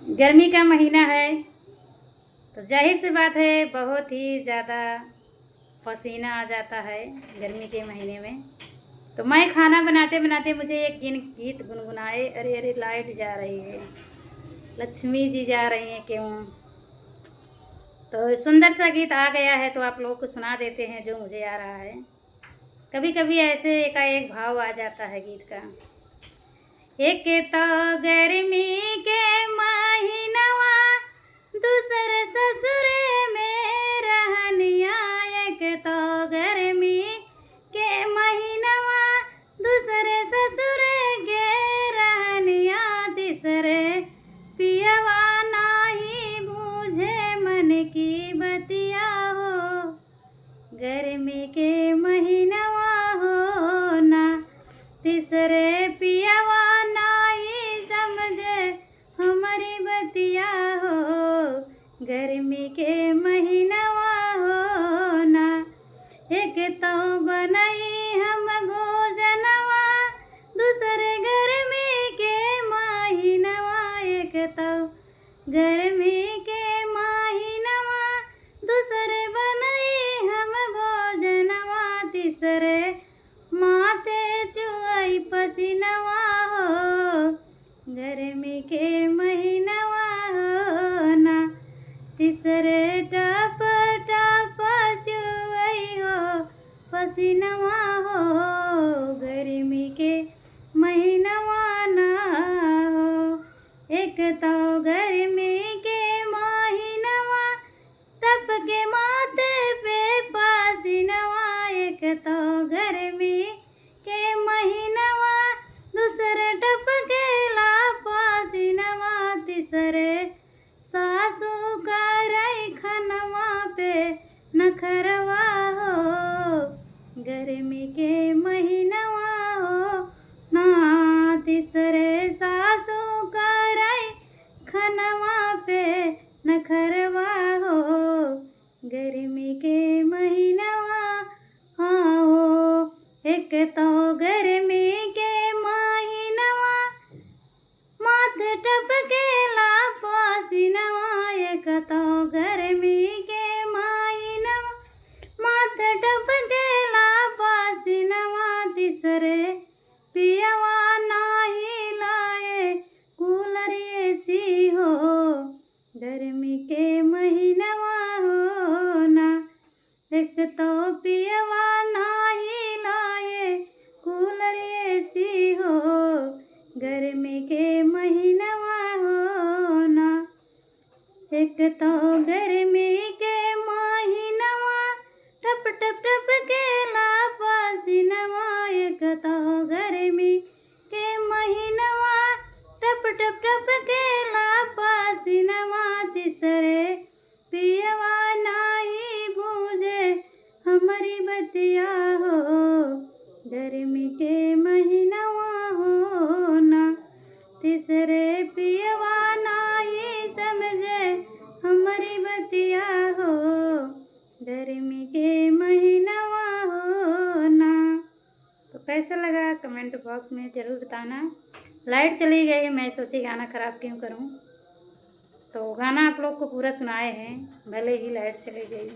गर्मी का महीना है तो जाहिर सी बात है बहुत ही ज़्यादा पसीना आ जाता है गर्मी के महीने में। तो मैं खाना बनाते बनाते मुझे एक गीत गुनगुनाए, अरे अरे लाइट जा रही है, लक्ष्मी जी जा रही हैं क्यों। तो सुंदर सा गीत आ गया है तो आप लोगों को सुना देते हैं जो मुझे आ रहा है। कभी कभी ऐसे एकाएक भाव आ जाता है गीत का। एक तो गर्मी के महीनवा दूसर ससुर में रहनिया। एक तो गर्मी के महीनवा दूसरे ससुर के रहनिया। तीसरे पियवा नाही बूझे मन की बतिया हो। गर्मी के महीनवा हो ना तीसरे पियवा गर्मी के महीनवा हो ना। एक तो बनई हम भोजनवा दूसरे गर्मी के महीनवा। एक तो गर्मी के महीनवा दूसरे बनई हम भोजनवा। तीसरे माथे चुआई पसीनवा हो। गर्मी के महीनवा हो ना तीसरे टप टप चुआई हो पसीनवा हो। गर्मी के महीनवा ना हो। एक तो गर्मी के महीनवा तप के माथे पे पसीनवा। एक तो गर्मी के महीनवा दूसरे टप के ला पसीनवा। तीसरे सासू करई खनवा पे नखरवा हो। गर्मी के महीनवा हो ना तीसरे सासू करई खनवा पे नखरवा हो। गर्मी के महीनवा हो। एक तो गर्मी के महीनवा माथे टपकेला पसीनवा। एक तो गर्मी के महीनवा माथे टपकेला पसीनवा। तीसरे पियवा नाही लाए कूलर एसी हो। गर्मी के महीनवा हो ना। एक तो पियवा नाही लाए कूलर एसी हो। गर्मी के महीनवा हो ना। एक तो गर्मी के महीनवा टप टप टप केला पसीनवा। एक तो गर्मी के महीनवा टप टप टप केला पसीनवा। तीसरे पियवा नाही बूझे हमारी बतिया हो। गर्मी के महीनवा हो ना तीसरे पियवा नाही समझे हमारी बतिया हो। गर्मी के महीनवा हो ना। तो कैसा लगा कमेंट बॉक्स में ज़रूर बताना। लाइट चली गई, मैं सोची गाना ख़राब क्यों करूं। तो गाना आप लोग को पूरा सुनाए हैं भले ही लाइट चली गई।